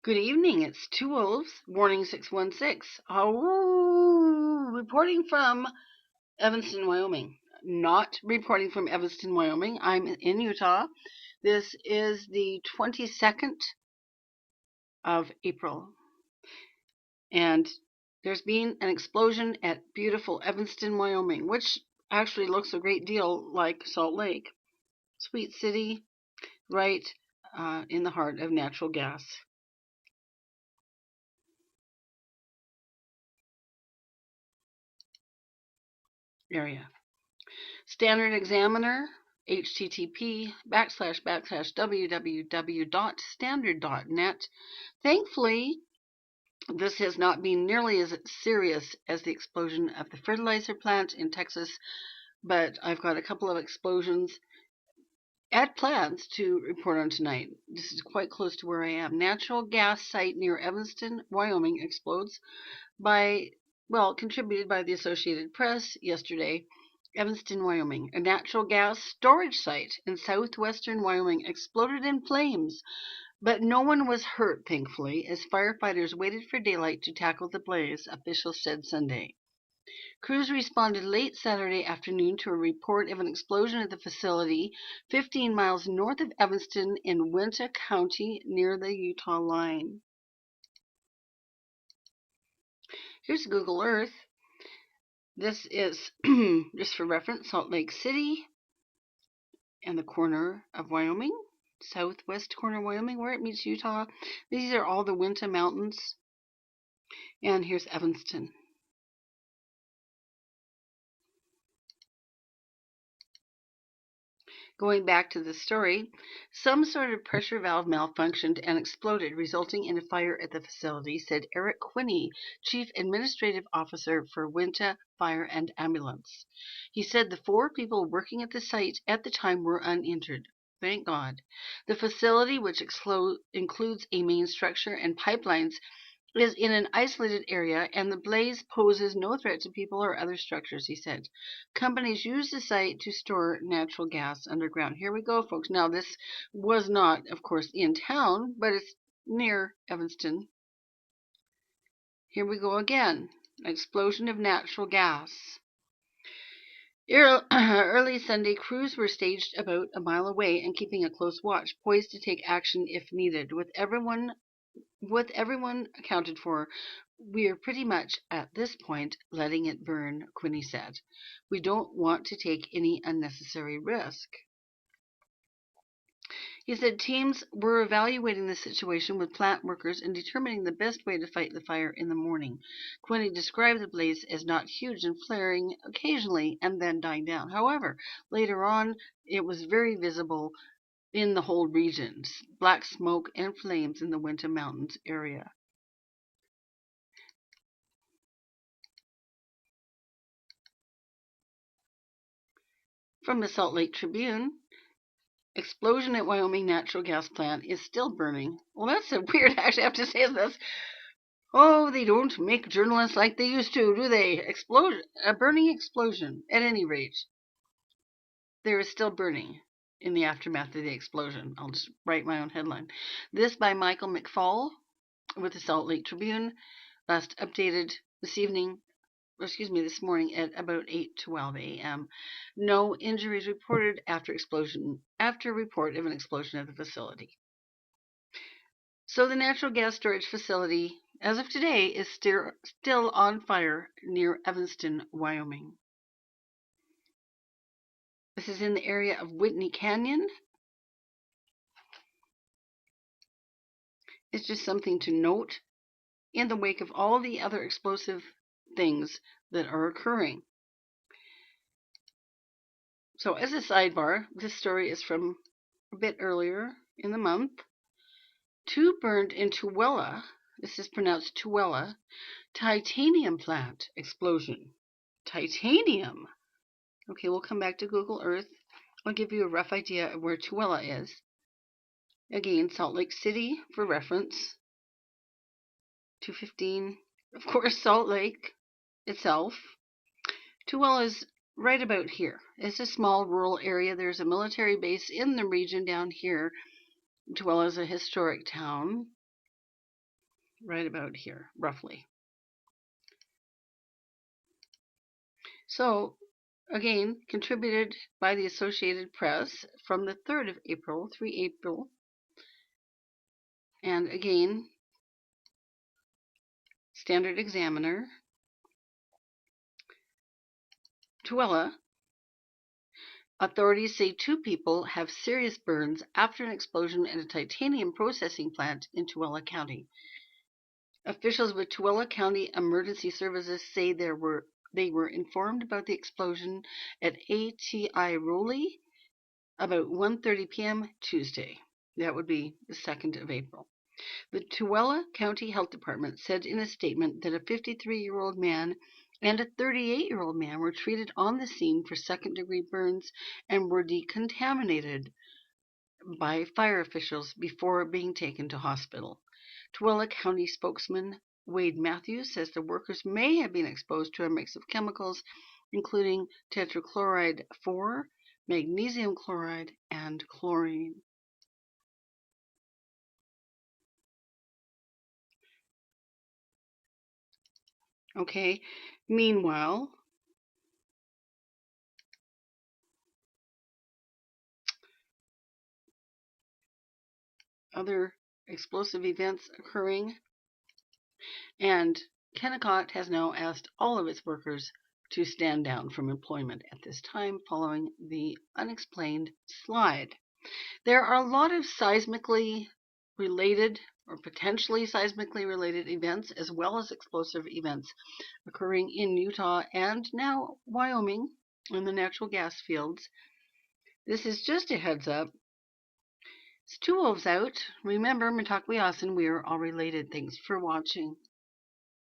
Good evening. It's Two Wolves, Warning 616. Oh, reporting from Evanston, Wyoming. Not reporting from Evanston, Wyoming. I'm in Utah. This is the 22nd of April. And there's been an explosion at beautiful Evanston, Wyoming, which actually looks a great deal like Salt Lake. Sweet city, right in the heart of natural gas. Area. Standard Examiner, http://www.standard.net. Thankfully, this has not been nearly as serious as the explosion of the fertilizer plant in Texas, but I've got a couple of explosions at plants to report on tonight. This is quite close to where I am. Natural gas site near Evanston, Wyoming explodes contributed by the Associated Press yesterday. Evanston, Wyoming. A natural gas storage site in southwestern Wyoming exploded in flames, but no one was hurt, thankfully, as firefighters waited for daylight to tackle the blaze, officials said Sunday. Crews responded late Saturday afternoon to a report of an explosion at the facility 15 miles north of Evanston in Uinta County near the Utah line. Here's Google Earth. This is, just for reference, Salt Lake City and the corner of Wyoming, southwest corner of Wyoming, where it meets Utah. These are all the Uinta Mountains. And here's Evanston. Going back to the story, some sort of pressure valve malfunctioned and exploded, resulting in a fire at the facility, said Eric Quinney, Chief Administrative Officer for Uinta Fire and Ambulance. He said the 4 people working at the site at the time were uninjured. Thank God. The facility, which includes a main structure and pipelines, is in an isolated area, and the blaze poses no threat to people or other structures, he said. Companies use the site to store natural gas underground. Here we go, folks. Now, this was not, of course, in town, but it's near Evanston. Here we go again. Explosion of natural gas. Early Sunday, crews were staged about a mile away and keeping a close watch, poised to take action if needed. With everyone accounted for, we're pretty much at this point letting it burn, Quinney said. We don't want to take any unnecessary risk. He said teams were evaluating the situation with plant workers and determining the best way to fight the fire in the morning. Quinney described the blaze as not huge and flaring occasionally and then dying down. However, later on, it was very visible in the whole region, black smoke and flames in the Uinta Mountains area. From the Salt Lake Tribune, explosion at Wyoming natural gas plant is still burning. Well, that's a weird, actually, I have to say this. Oh, they don't make journalists like they used to, do they? A burning explosion. At any rate, there is still burning in the aftermath of the explosion. I'll just write my own headline. This by Michael McFall with the Salt Lake Tribune, last updated this morning at about 8:12 a.m. No injuries reported after report of an explosion at the facility. So the natural gas storage facility, as of today, is still on fire near Evanston, Wyoming. This is in the area of Whitney Canyon. It's just something to note in the wake of all the other explosive things that are occurring. So as a sidebar, this story is from a bit earlier in the month. 2 burned in Tooele, this is pronounced Tooele, titanium plant explosion. Titanium? Okay, we'll come back to Google Earth. I'll give you a rough idea of where Tooele is. Again, Salt Lake City for reference. 215. Of course, Salt Lake itself. Tooele is right about here. It's a small rural area. There's a military base in the region down here. Tooele is a historic town. right about here, roughly. So, again, contributed by the Associated Press from the 3rd of April, 3 April. And again, Standard Examiner, Tooele. Authorities say 2 people have serious burns after an explosion at a titanium processing plant in Tooele County. Officials with Tooele County Emergency Services say they were informed about the explosion at ATI Rowley about 1:30 p.m. Tuesday. That would be the 2nd of April. The Tooele County Health Department said in a statement that a 53-year-old man and a 38-year-old man were treated on the scene for second-degree burns and were decontaminated by fire officials before being taken to hospital. Tooele County spokesman Wade Matthews says the workers may have been exposed to a mix of chemicals, including tetrachloride 4, magnesium chloride, and chlorine. Okay, meanwhile, other explosive events occurring, and Kennecott has now asked all of its workers to stand down from employment at this time following the unexplained slide. There are a lot of seismically related or potentially seismically related events as well as explosive events occurring in Utah and now Wyoming in the natural gas fields. This is just a heads up. It's Two Wolves out. Remember, Mitakuye Oyasin, we are all related. Thanks for watching.